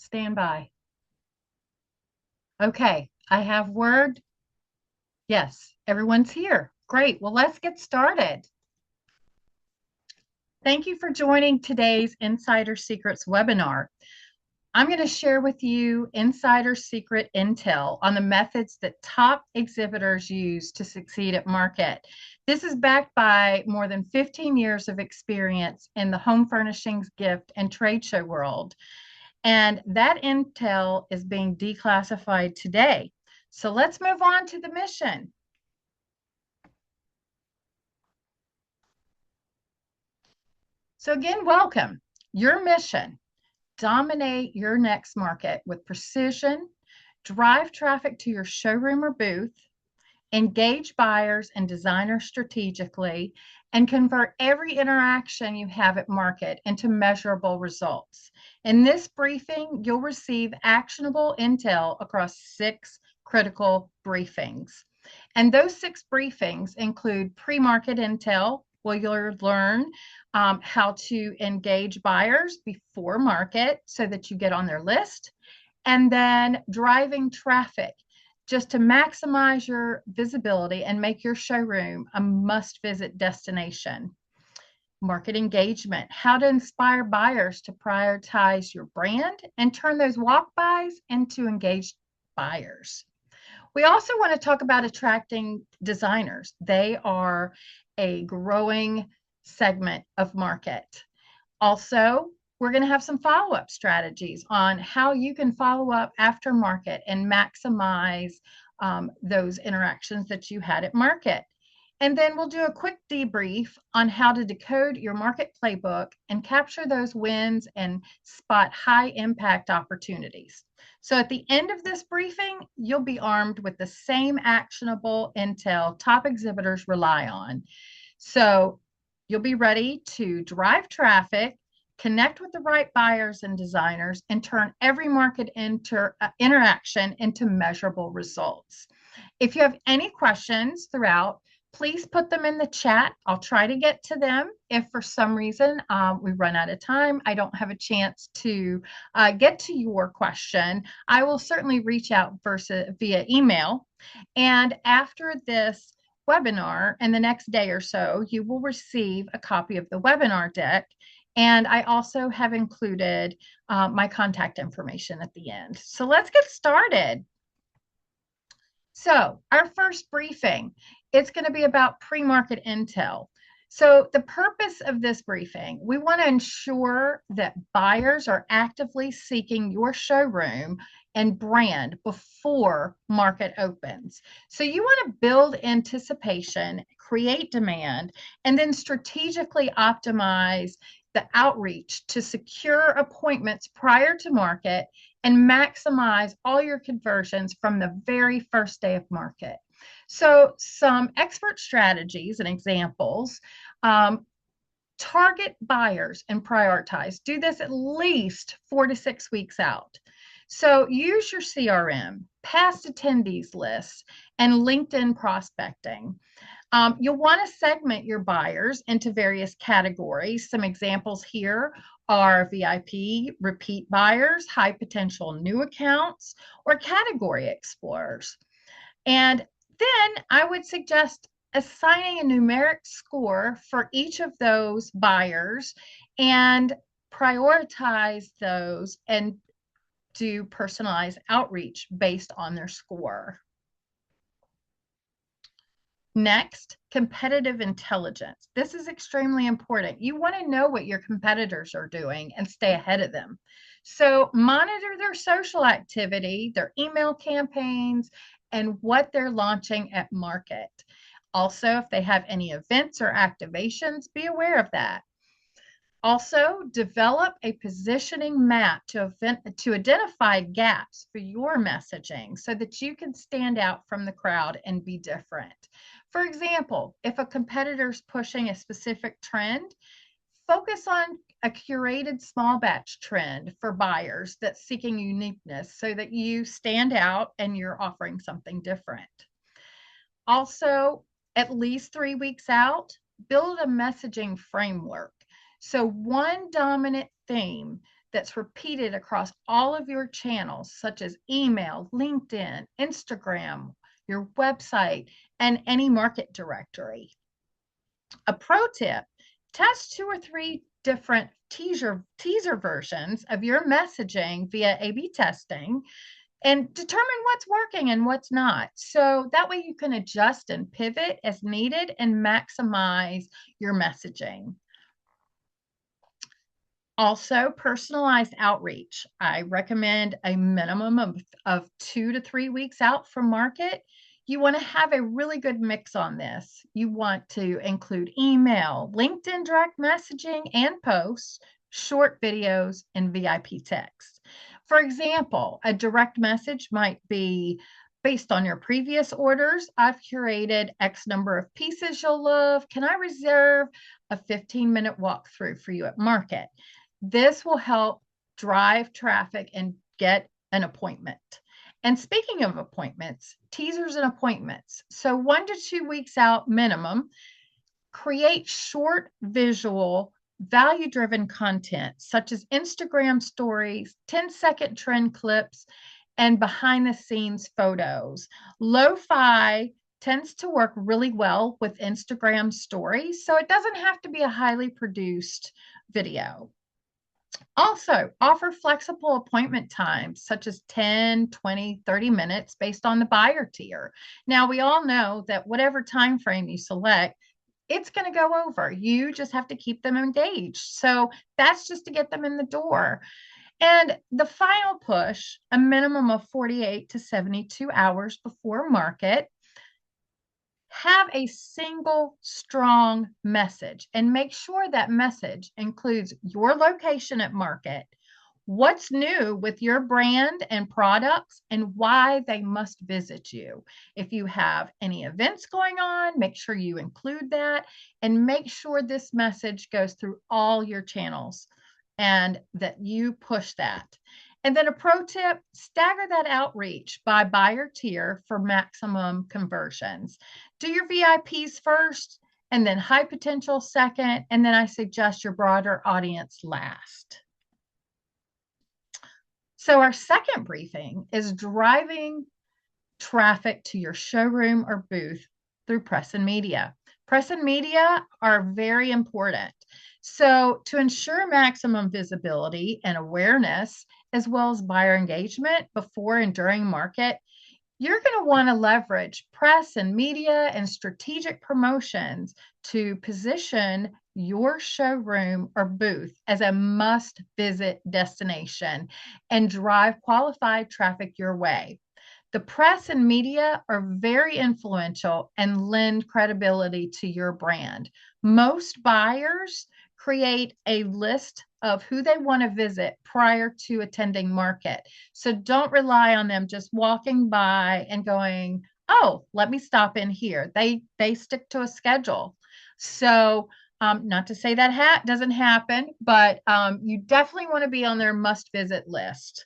Stand by. Okay, I have word. Yes, everyone's here. Great. Well, let's get started. Thank you for joining today's Insider Secrets webinar. I'm going to share with you insider secret intel on the methods that top exhibitors use to succeed at market. This is backed by more than 15 years of experience in the home furnishings, gift, and trade show world. And that intel is being declassified today. So let's move on to the mission. So again, welcome. Your mission: dominate your next market with precision, drive traffic to your showroom or booth, engage buyers and designers strategically, and convert every interaction you have at market into measurable results. In this briefing, you'll receive actionable intel across 6 critical briefings. And those 6 briefings include pre-market intel, where you'll learn how to engage buyers before market so that you get on their list, and then driving traffic just to maximize your visibility and make your showroom a must-visit destination. Market engagement, how to inspire buyers to prioritize your brand and turn those walk-bys into engaged buyers. We also want to talk about attracting designers. They are a growing segment of market. Also, we're going to have some follow-up strategies on how you can follow up after market and maximize those interactions that you had at market. And then we'll do a quick debrief on how to decode your market playbook and capture those wins and spot high impact opportunities. So at the end of this briefing, you'll be armed with the same actionable intel top exhibitors rely on. So you'll be ready to drive traffic, connect with the right buyers and designers, and turn every market interaction into measurable results. If you have any questions throughout, please put them in the chat. I'll try to get to them. If for some reason we run out of time, I don't have a chance to get to your question, I will certainly reach out via email. And after this webinar, in the next day or so, you will receive a copy of the webinar deck. And I also have included my contact information at the end. So let's get started. So our first briefing, it's going to be about pre-market intel. So the purpose of this briefing, we want to ensure that buyers are actively seeking your showroom and brand before market opens. So you want to build anticipation, create demand, and then strategically optimize the outreach to secure appointments prior to market and maximize all your conversions from the very first day of market. So some expert strategies and examples: target buyers and prioritize. Do this at least 4 to 6 weeks out. So use your CRM, past attendees lists, and LinkedIn prospecting. You'll want to segment your buyers into various categories. Some examples here are VIP, repeat buyers, high potential new accounts, or category explorers. And then I would suggest assigning a numeric score for each of those buyers and prioritize those and do personalized outreach based on their score. Next, competitive intelligence. This is extremely important. You want to know what your competitors are doing and stay ahead of them. So monitor their social activity, their email campaigns, and what they're launching at market. Also, if they have any events or activations, be aware of that. Also, develop a positioning map to identify gaps for your messaging so that you can stand out from the crowd and be different. For example, if a competitor's pushing a specific trend, focus on a curated small batch trend for buyers that's seeking uniqueness so that you stand out and you're offering something different. Also, at least 3 weeks out, build a messaging framework. So one dominant theme that's repeated across all of your channels, such as email, LinkedIn, Instagram, your website, and any market directory. A pro tip, test 2 or 3 different teaser versions of your messaging via A/B testing and determine what's working and what's not. So that way you can adjust and pivot as needed and maximize your messaging. Also, personalized outreach. I recommend a minimum of 2 to 3 weeks out from market. You want to have a really good mix on this. You want to include email, LinkedIn direct messaging and posts, short videos, and VIP text. For example, a direct message might be based on your previous orders. I've curated X number of pieces you'll love. Can I reserve a 15-minute walkthrough for you at market? This will help drive traffic and get an appointment. And speaking of appointments, teasers and appointments. So 1 to 2 weeks out minimum, create short visual value-driven content such as Instagram stories, 10-second trend clips, and behind-the-scenes photos. Lo-fi tends to work really well with Instagram stories, so it doesn't have to be a highly produced video. Also, offer flexible appointment times such as 10, 20, 30 minutes based on the buyer tier. Now, we all know that whatever time frame you select, it's going to go over. You just have to keep them engaged. So that's just to get them in the door. And the final push, a minimum of 48 to 72 hours before market. Have a single strong message and make sure that message includes your location at market, what's new with your brand and products, and why they must visit you. If you have any events going on, make sure you include that and make sure this message goes through all your channels and that you push that. And then a pro tip, stagger that outreach by buyer tier for maximum conversions. Do your VIPs first, and then high potential second, and then I suggest your broader audience last. So our second briefing is driving traffic to your showroom or booth through press and media. Press and media are very important. So to ensure maximum visibility and awareness, as well as buyer engagement before and during market, you're going to want to leverage press and media and strategic promotions to position your showroom or booth as a must-visit destination and drive qualified traffic your way. The press and media are very influential and lend credibility to your brand. Most buyers create a list of who they want to visit prior to attending market. So don't rely on them just walking by and going, oh, let me stop in here. They stick to a schedule. So not to say that doesn't happen, but you definitely want to be on their must-visit list.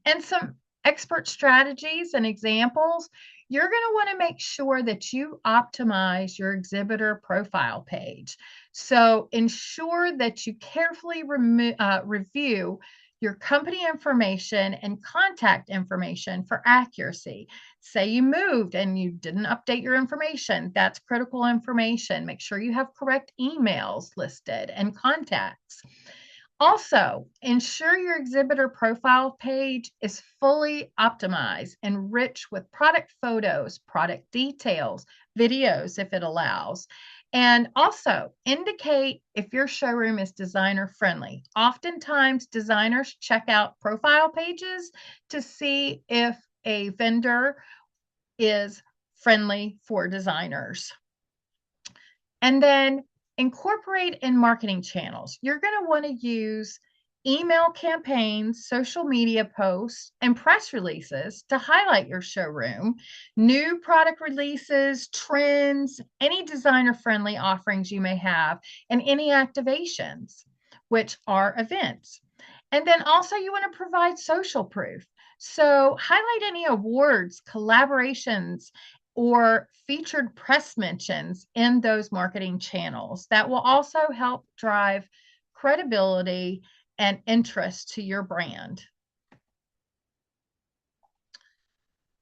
And some expert strategies and examples, you're going to want to make sure that you optimize your exhibitor profile page. So ensure that you carefully review your company information and contact information for accuracy. Say you moved and you didn't update your information. That's critical information. Make sure you have correct emails listed and contacts. Also, ensure your exhibitor profile page is fully optimized and rich with product photos, product details, videos if it allows. And also indicate if your showroom is designer friendly. Oftentimes, designers check out profile pages to see if a vendor is friendly for designers. And then incorporate in marketing channels. You're going to want to use email campaigns, social media posts, and press releases to highlight your showroom, new product releases, trends, any designer-friendly offerings you may have, and any activations, which are events. And then also you want to provide social proof. So highlight any awards, collaborations, or featured press mentions in those marketing channels. That will also help drive credibility and interest to your brand.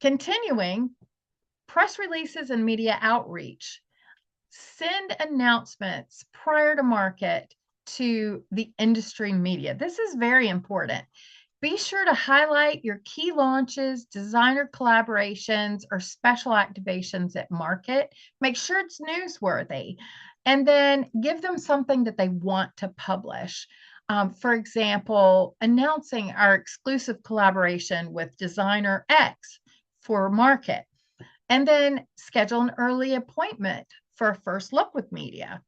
Continuing, press releases and media outreach. Send announcements prior to market to the industry media. This is very important. Be sure to highlight your key launches, designer collaborations, or special activations at market. Make sure it's newsworthy. And then give them something that they want to publish. For example, announcing our exclusive collaboration with designer X for market. And then schedule an early appointment for a first look with media.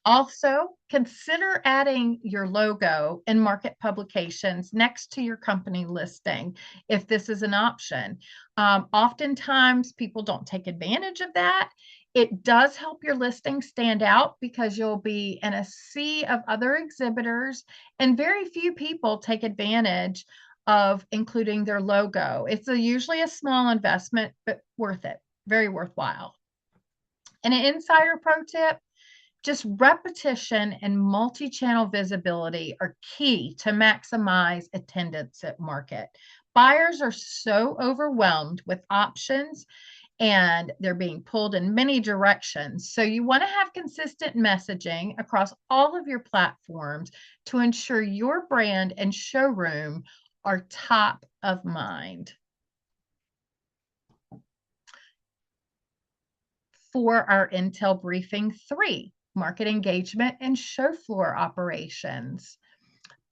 Also, consider adding your logo in market publications next to your company listing if this is an option. Oftentimes, people don't take advantage of that. It does help your listing stand out because you'll be in a sea of other exhibitors, and very few people take advantage of including their logo. It's usually a small investment, but worth it, very worthwhile. And an insider pro tip, just repetition and multi-channel visibility are key to maximize attendance at market. Buyers are so overwhelmed with options and they're being pulled in many directions. So you want to have consistent messaging across all of your platforms to ensure your brand and showroom are top of mind. For our Intel Briefing 3, market engagement and show floor operations.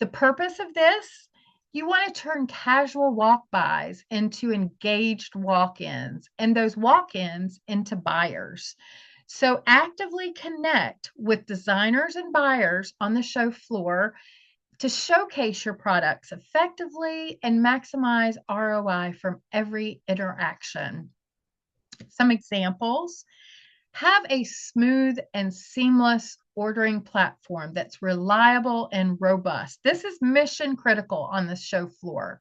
The purpose of this, you want to turn casual walk-bys into engaged walk-ins and those walk-ins into buyers. So actively connect with designers and buyers on the show floor to showcase your products effectively and maximize ROI from every interaction. Some examples. Have a smooth and seamless ordering platform that's reliable and robust. This is mission critical on the show floor.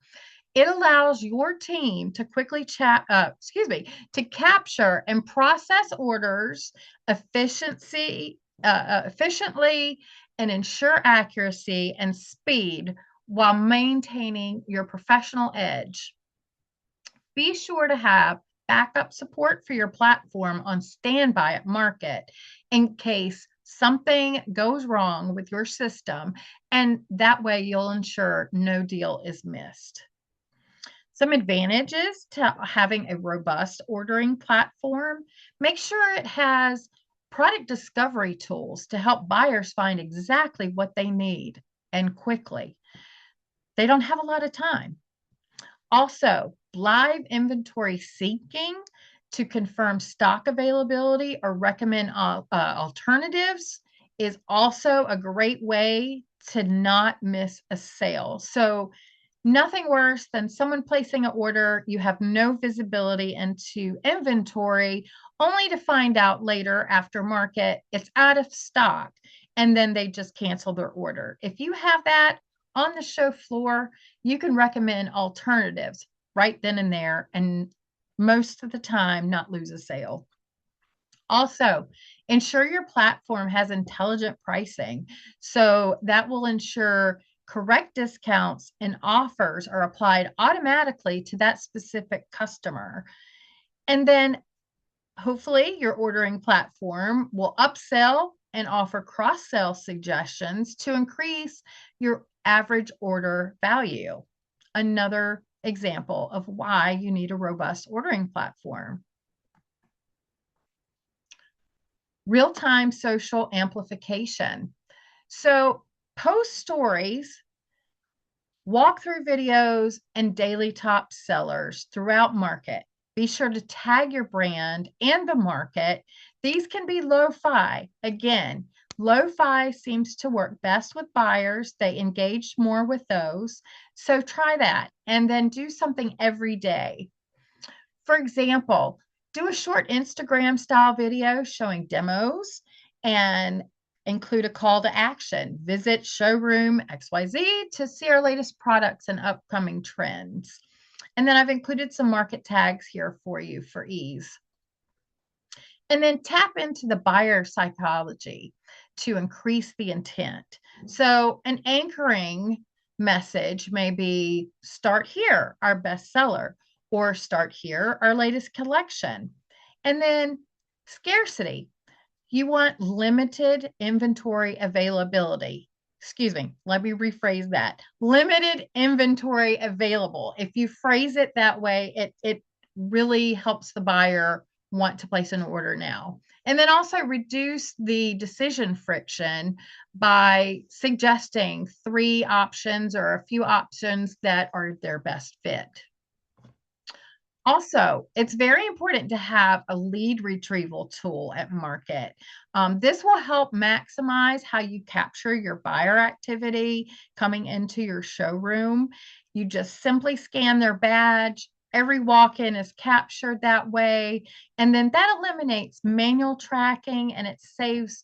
It allows your team to quickly to capture and process orders efficiently and ensure accuracy and speed while maintaining your professional edge. Be sure to have backup support for your platform on standby at market in case something goes wrong with your system, and that way you'll ensure no deal is missed. Some advantages to having a robust ordering platform. Make sure it has product discovery tools to help buyers find exactly what they need and quickly. They don't have a lot of time. Also, live inventory syncing to confirm stock availability or recommend alternatives is also a great way to not miss a sale. So nothing worse than someone placing an order, you have no visibility into inventory, only to find out later after market it's out of stock, and then they just cancel their order. If you have that on the show floor, you can recommend alternatives right then and there, and most of the time not lose a sale. Also, ensure your platform has intelligent pricing. So that will ensure correct discounts and offers are applied automatically to that specific customer. And then hopefully your ordering platform will upsell and offer cross-sell suggestions to increase your average order value. Another example of why you need a robust ordering platform. Real-time social amplification. So post stories, walkthrough videos, and daily top sellers throughout market. Be sure to tag your brand and the market. These can be lo-fi. Again, lo-fi seems to work best with buyers. They engage more with those. So try that and then do something every day. For example, do a short Instagram style video showing demos and include a call to action. Visit showroom XYZ to see our latest products and upcoming trends. And then I've included some market tags here for you for ease. And then tap into the buyer psychology. to increase the intent. So an anchoring message may be start here, our bestseller, or start here, our latest collection. And then scarcity. You want limited inventory availability. Excuse me, let me rephrase that. Limited inventory available. If you phrase it that way, it really helps the buyer want to place an order now. And then also reduce the decision friction by suggesting 3 options or a few options that are their best fit. Also, it's very important to have a lead retrieval tool at market. This will help maximize how you capture your buyer activity coming into your showroom. You just simply scan their badge. Every walk-in is captured that way. And then that eliminates manual tracking and it saves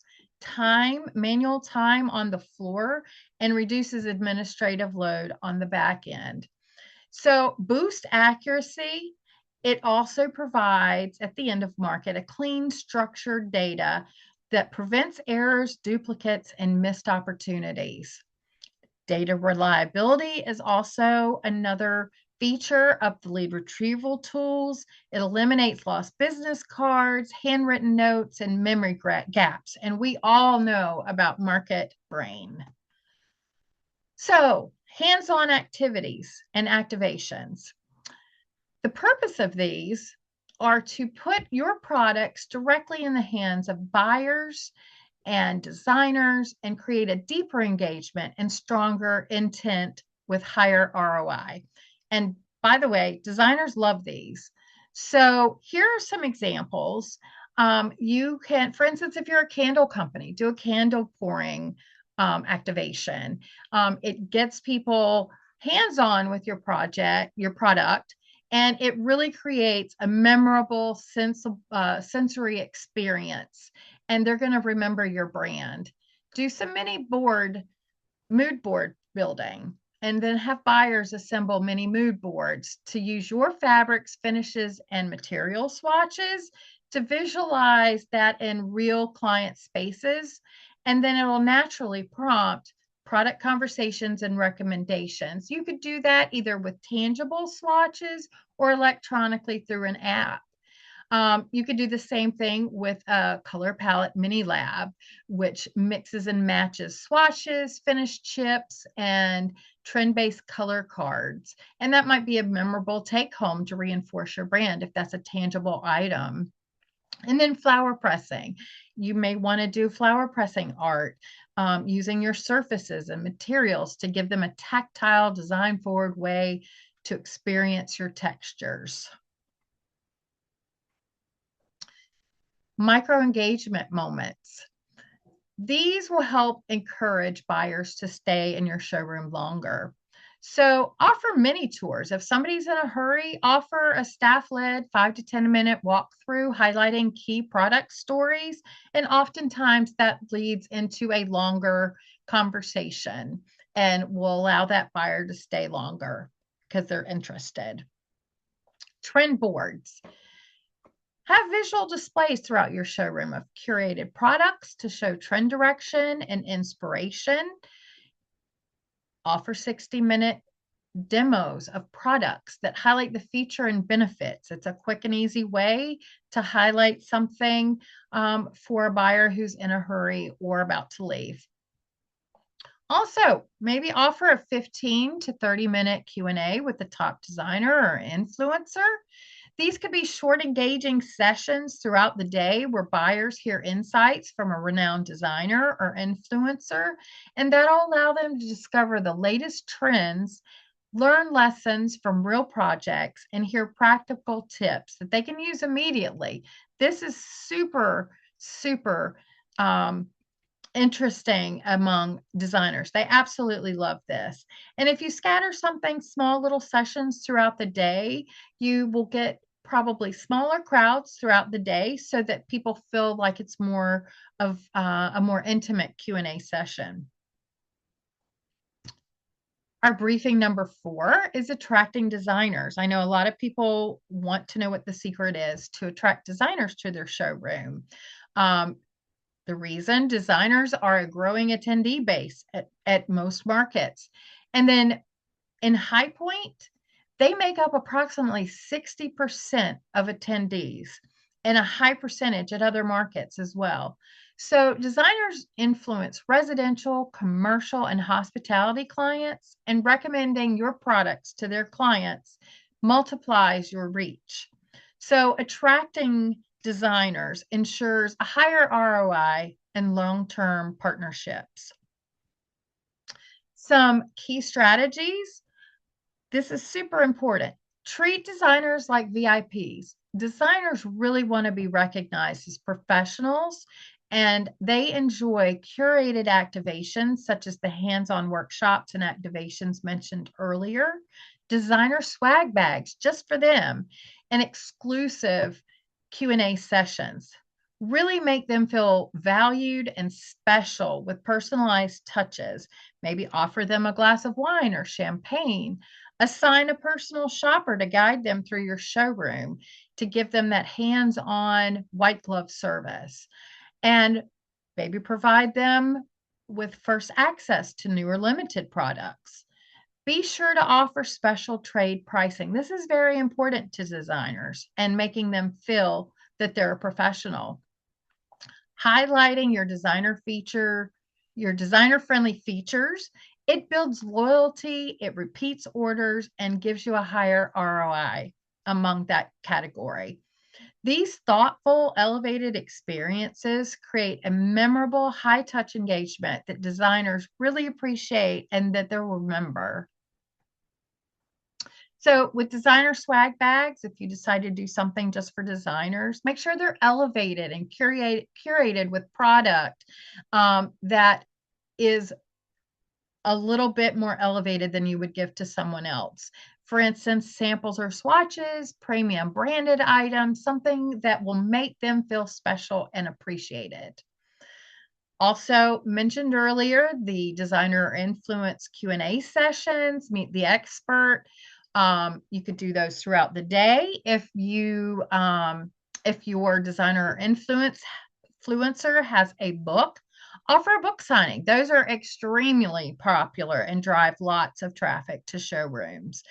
manual time on the floor, and reduces administrative load on the back end. So boost accuracy. It also provides at the end of market a clean, structured data that prevents errors, duplicates, and missed opportunities. Data reliability is also another feature of the lead retrieval tools. It eliminates lost business cards, handwritten notes, and memory gaps. And we all know about market brain. So, hands-on activities and activations. The purpose of these are to put your products directly in the hands of buyers and designers and create a deeper engagement and stronger intent with higher ROI. And by the way, designers love these. So here are some examples. You can, for instance, if you're a candle company, do a candle pouring activation. It gets people hands-on with your product, and it really creates a memorable sensory experience. And they're going to remember your brand. Do some mood board building, and then have buyers assemble mini mood boards to use your fabrics, finishes, and material swatches to visualize that in real client spaces. And then it will naturally prompt product conversations and recommendations. You could do that either with tangible swatches or electronically through an app. You could do the same thing with a color palette mini lab, which mixes and matches swatches, finished chips, and trend-based color cards. And that might be a memorable take home to reinforce your brand if that's a tangible item. And then flower pressing. You may want to do flower pressing art using your surfaces and materials to give them a tactile, design-forward way to experience your textures. Micro engagement moments. These will help encourage buyers to stay in your showroom longer. So offer mini tours. If somebody's in a hurry, offer a staff-led 5 to 10 minute walkthrough highlighting key product stories. And oftentimes that leads into a longer conversation and will allow that buyer to stay longer because they're interested. Trend boards. Have visual displays throughout your showroom of curated products to show trend direction and inspiration. Offer 60-minute demos of products that highlight the feature and benefits. It's a quick and easy way to highlight something for a buyer who's in a hurry or about to leave. Also, maybe offer a 15 to 30-minute Q&A with the top designer or influencer. These could be short, engaging sessions throughout the day where buyers hear insights from a renowned designer or influencer, and that'll allow them to discover the latest trends, learn lessons from real projects, and hear practical tips that they can use immediately. This is super, super interesting among designers. They absolutely love this. And if you scatter something, small little sessions throughout the day, you will get probably smaller crowds throughout the day so that people feel like it's more of a more intimate Q&A session. Our briefing number 4 is attracting designers. I know a lot of people want to know what the secret is to attract designers to their showroom. The reason: designers are a growing attendee base at most markets. And then in High Point, they make up approximately 60% of attendees and a high percentage at other markets as well. So designers influence residential, commercial, and hospitality clients, and recommending your products to their clients multiplies your reach. So attracting designers ensures a higher ROI and long-term partnerships. Some key strategies. This is super important. Treat designers like VIPs. Designers really want to be recognized as professionals, and they enjoy curated activations such as the hands-on workshops and activations mentioned earlier, designer swag bags just for them, and exclusive Q&A sessions. Really make them feel valued and special with personalized touches. Maybe offer them a glass of wine or champagne. Assign a personal shopper to guide them through your showroom to give them that hands-on white glove service. And maybe provide them with first access to newer limited products. Be sure to offer special trade pricing. This is very important to designers and making them feel that they're a professional. Highlighting your designer-friendly features. It builds loyalty, it repeats orders, and gives you a higher ROI among that category. These thoughtful, elevated experiences create a memorable, high-touch engagement that designers really appreciate and that they'll remember. So with designer swag bags, if you decide to do something just for designers, make sure they're elevated and curated with product that is a little bit more elevated than you would give to someone else. For instance, samples or swatches, premium branded items, something that will make them feel special and appreciated. Also mentioned earlier, the designer influence Q&A sessions, meet the expert. You could do those throughout the day. If your designer influencer has a book, offer a book signing. Those are extremely popular and drive lots of traffic to showrooms.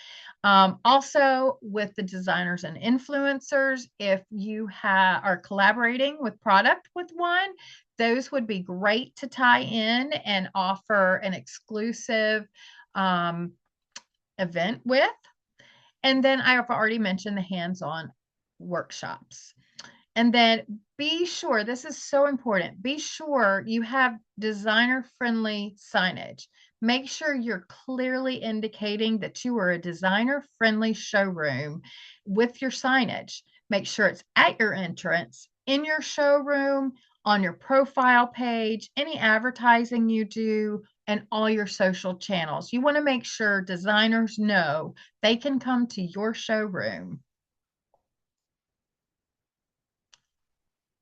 Also, with the designers and influencers, if you are collaborating with product with one, those would be great to tie in and offer an exclusive event with. And then I have already mentioned the hands-on workshops. And then be sure, this is so important, be sure you have designer-friendly signage. Make sure you're clearly indicating that you are a designer-friendly showroom with your signage. Make sure it's at your entrance, in your showroom, on your profile page, any advertising you do, and all your social channels. You want to make sure designers know they can come to your showroom.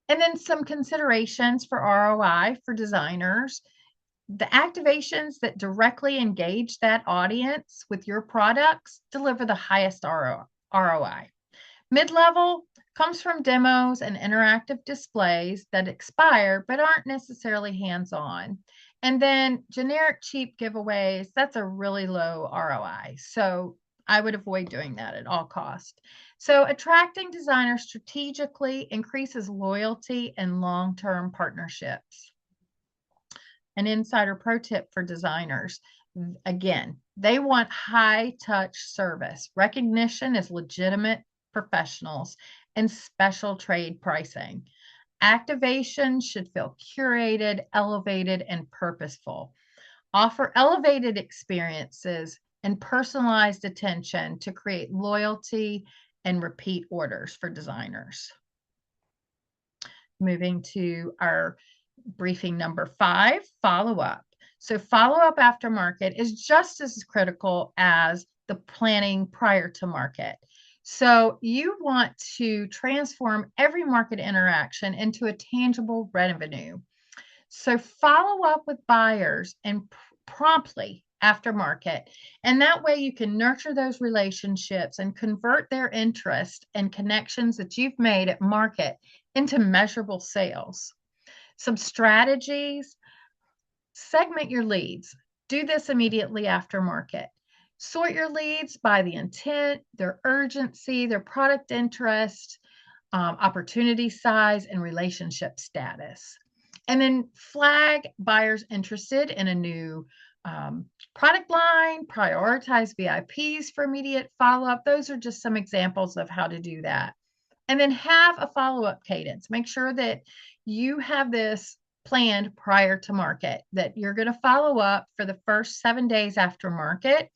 And then some considerations for ROI for designers. The activations that directly engage that audience with your products deliver the highest ROI. Mid-level comes from demos and interactive displays that expire but aren't necessarily hands-on. And then generic cheap giveaways, that's a really low ROI. So I would avoid doing that at all costs. So attracting designers strategically increases loyalty and long-term partnerships. An insider pro tip for designers. Again, they want high touch service, recognition as legitimate professionals, and special trade pricing. Activation should feel curated, elevated, and purposeful. Offer elevated experiences and personalized attention to create loyalty and repeat orders for designers. Moving to our briefing number 5, follow-up. So follow-up after market is just as critical as the planning prior to market. So you want to transform every market interaction into a tangible revenue. So follow up with buyers and promptly after market. And that way you can nurture those relationships and convert their interest and connections that you've made at market into measurable sales. Some strategies: segment your leads. Do this immediately after market. Sort your leads by the intent, their urgency, their product interest, opportunity size, and relationship status. And then flag buyers interested in a new product line, prioritize VIPs for immediate follow-up. Those are just some examples of how to do that. And then have a follow-up cadence. Make sure that you have this planned prior to market, that you're going to follow up for the first 7 days after market.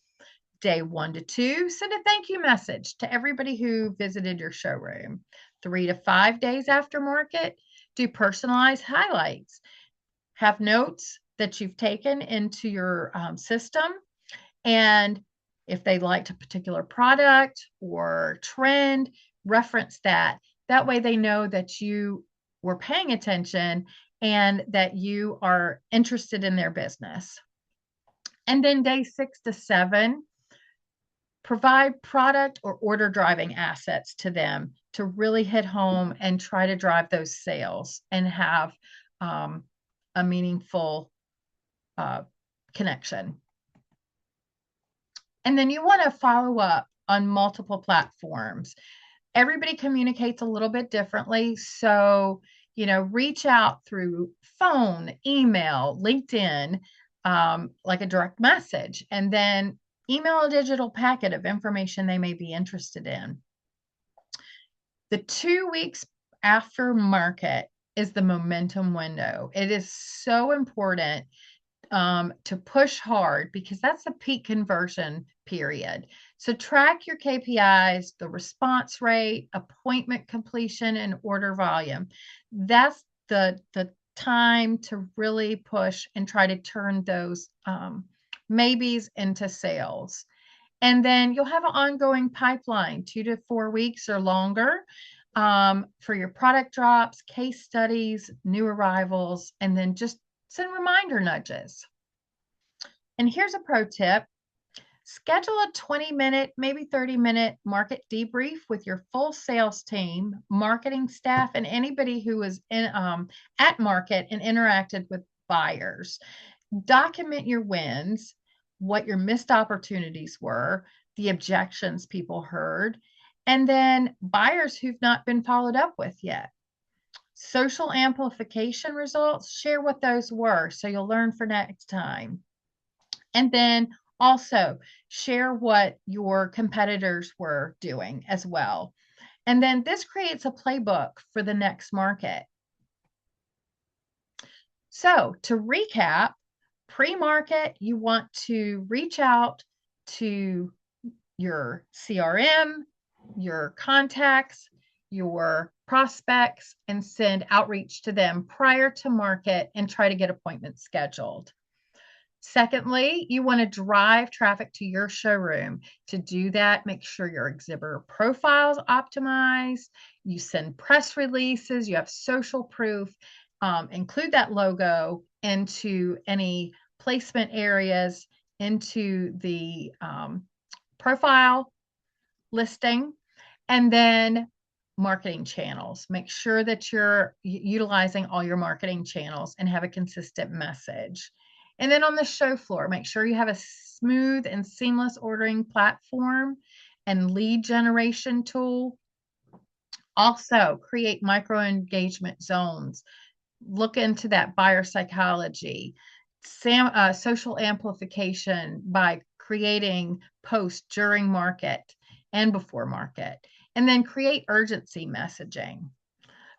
Day 1 to 2, send a thank you message to everybody who visited your showroom. 3 to 5 days after market, do personalized highlights. Have notes that you've taken into your system. And if they liked a particular product or trend, reference that. That way they know that you were paying attention and that you are interested in their business. And then day 6 to 7, provide product or order driving assets to them to really hit home and try to drive those sales and have a meaningful connection. And then you want to follow up on multiple platforms. Everybody communicates a little bit differently. So, reach out through phone, email, LinkedIn, like a direct message, and then email a digital packet of information they may be interested in. The 2 weeks after market is the momentum window. It is so important to push hard because that's the peak conversion period. So track your KPIs, the response rate, appointment completion, and order volume. That's the time to really push and try to turn those maybes into sales. And then you'll have an ongoing pipeline, 2 to 4 weeks or longer, for your product drops, case studies, new arrivals, and then just send reminder nudges. And here's a pro tip. Schedule a 20-minute, maybe 30-minute market debrief with your full sales team, marketing staff, and anybody who was at market and interacted with buyers. Document your wins, what your missed opportunities were, the objections people heard, and then buyers who've not been followed up with yet. Social amplification results, share what those were so you'll learn for next time. And then also share what your competitors were doing as well. And then this creates a playbook for the next market. So to recap, pre-market, you want to reach out to your CRM, your contacts, your prospects, and send outreach to them prior to market and try to get appointments scheduled. Secondly, you want to drive traffic to your showroom. To do that, make sure your exhibitor profile is optimized. You send press releases, you have social proof, include that logo into any placement areas into the profile listing. And then marketing channels. Make sure that you're utilizing all your marketing channels and have a consistent message. And then on the show floor, make sure you have a smooth and seamless ordering platform and lead generation tool. Also, create micro engagement zones. Look into that buyer psychology, social amplification by creating posts during market and before market. And then create urgency messaging.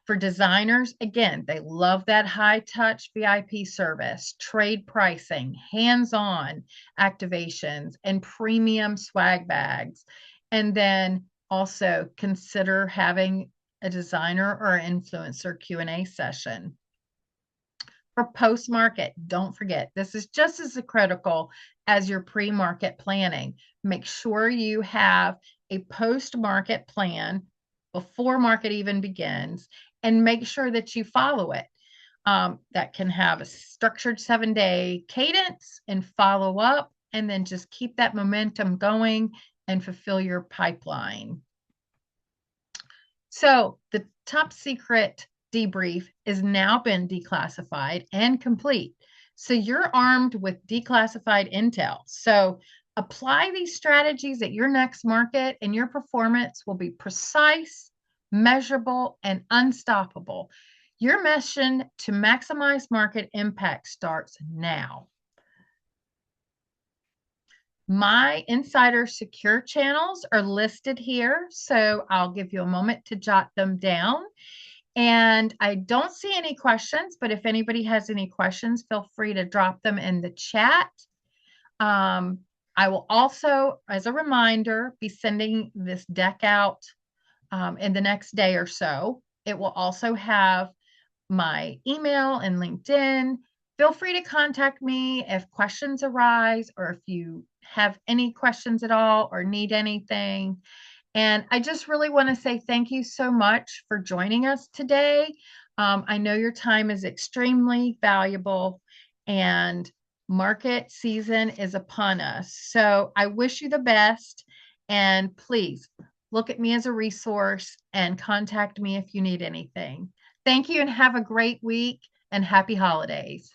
For designers, again, they love that high-touch VIP service, trade pricing, hands-on activations, and premium swag bags. And then also consider having a designer or influencer Q&A session. For post-market, don't forget, this is just as critical as your pre-market planning. Make sure you have a post-market plan before market even begins, and make sure that you follow it. That can have a structured 7-day cadence and follow up, and then just keep that momentum going and fulfill your pipeline. So the top secret debrief has now been declassified and complete. So you're armed with declassified intel. So apply these strategies at your next market, and your performance will be precise, measurable, and unstoppable. Your mission to maximize market impact starts now. My insider secure channels are listed here, so I'll give you a moment to jot them down. And I don't see any questions, but if anybody has any questions, feel free to drop them in the chat. I will also, as a reminder, be sending this deck out in the next day or so. It will also have my email and LinkedIn. Feel free to contact me if questions arise or if you have any questions at all or need anything. And I just really want to say thank you so much for joining us today. I know your time is extremely valuable, and market season is upon us. So I wish you the best, and please look at me as a resource and contact me if you need anything. Thank you and have a great week and happy holidays.